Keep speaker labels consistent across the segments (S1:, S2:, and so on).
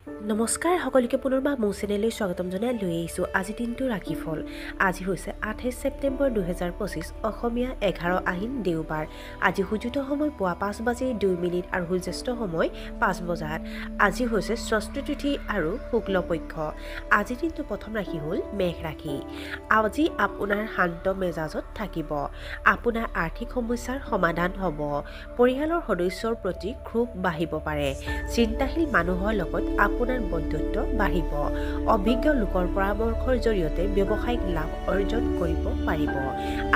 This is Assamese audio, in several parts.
S1: নমস্কাৰ সকলোকে পুনৰবাৰ মোৰ চেনেললৈ স্বাগতম জনাই লৈ আহিছোঁ আজি দিনটো ৰাশিফল। আজি হৈছে 28 ছেপ্টেম্বৰ 2025 অসমীয়া 11 আহিন দেওবাৰ। আজি সূৰ্যোদয় সময় পুৱা 5:02 আৰু সূৰ্যাস্ত সময় 5 বজাত। আজি হৈছে ষষ্ঠী তিথি আৰু শুক্লপক্ষ। আজি দিনটো প্ৰথম ৰাশি হ'ল মেঘ ৰাশি। আজি আপোনাৰ শান্ত মেজাজত থাকিব। আপোনাৰ আৰ্থিক সমস্যাৰ সমাধান হ'ব। পৰিয়ালৰ সদস্যৰ প্ৰতি ক্ষোভ বাঢ়িব পাৰে। চিন্তাশীল মানুহৰ লগত আপোনাৰ বন্ধুত্ব বাঢ়িব। অভিজ্ঞ লোকৰ পৰামৰ্শৰ জৰিয়তে ব্যৱসায়িক লাভ অৰ্জন কৰিব পাৰিব।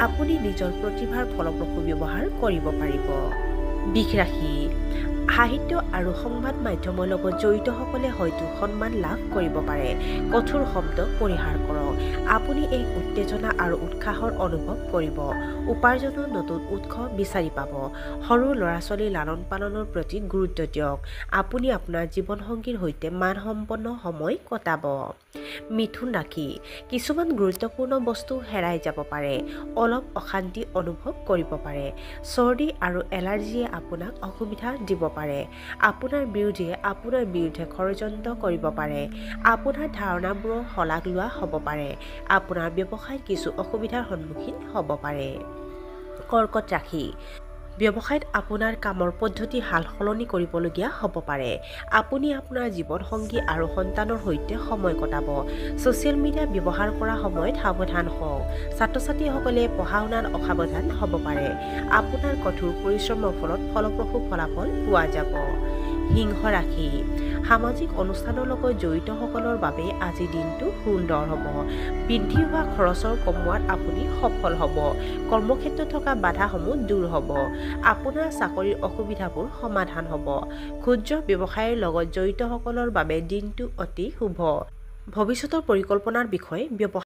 S1: আপুনি নিজৰ প্ৰতিভাৰ ফলপ্ৰসূ ব্যৱহাৰ কৰিব পাৰিব। বৃষ ৰাশি। সাহিত্য আৰু সংবাদ মাধ্যমৰ লগত জড়িতসকলে হয়তো সন্মান লাভ কৰিব পাৰে। কঠোৰ শব্দ পৰিহাৰ কৰক। আপুনি এক উত্তেজনা আৰু উৎসাহৰ অনুভৱ কৰিব। উপাৰ্জনৰ নতুন উৎস বিচাৰি পাব। সৰু ল'ৰা-ছোৱালীৰ লালন পালনৰ প্ৰতি গুৰুত্ব দিয়ক। আপুনি আপোনাৰ জীৱনসংগীৰ সৈতে মানসম্পন্ন সময় কটাব। মিথুন ৰাশি। কিছুমান গুৰুত্বপূৰ্ণ বস্তু হেৰাই যাব পাৰে। অলপ অশান্তি অনুভৱ কৰিব পাৰে। চৰ্দি আৰু এলাৰ্জিয়ে আপোনাক অসুবিধা দিব পাৰে। আপোনাৰ বিৰোধীয়ে আপোনাৰ বিৰুদ্ধে ষড়যন্ত্ৰ কৰিব পাৰে। আপোনাৰ ধাৰণাবোৰৰ শলাগ লোৱা হ'ব পাৰে। আপোনাৰ ব্যৱসায়ত কিছু অসুবিধাৰ সন্মুখীন হ'ব পাৰে। কৰ্কট ৰাশি। ব্যৱসায়ত আপোনাৰ কামৰ পদ্ধতি সালসলনি কৰিবলগীয়া হ'ব পাৰে। আপুনি আপোনাৰ জীৱনসংগী আৰু সন্তানৰ সৈতে সময় কটাব। ছ'চিয়েল মিডিয়া ব্যৱহাৰ কৰাৰ সময়ত সাৱধান হওক। ছাত্ৰ-ছাত্ৰীসকলে পঢ়া-শুনাত অসাৱধান হ'ব পাৰে। আপোনাৰ কঠোৰ পৰিশ্ৰমৰ ফলত ফলপ্ৰসূ ফলাফল পোৱা যাব। সিংহ ৰাশি। সামাজিক অনুষ্ঠানৰ লগত জড়িতসকলৰ বাবে আজিৰ দিনটো সুন্দৰ হ'ব। বৃদ্ধি হোৱা খৰচৰ কমোৱাত আপুনি সফল হ'ব। কৰ্মক্ষেত্ৰত থকা বাধাসমূহ দূৰ হ'ব। আপোনাৰ চাকৰিৰ অসুবিধাবোৰ সমাধান হ'ব। ক্ষুদ্ৰ ব্যৱসায়ৰ লগত জড়িতসকলৰ বাবে দিনটো অতি শুভ। ভৱিষ্যতৰ পৰিকল্পনাৰ বিষয়ে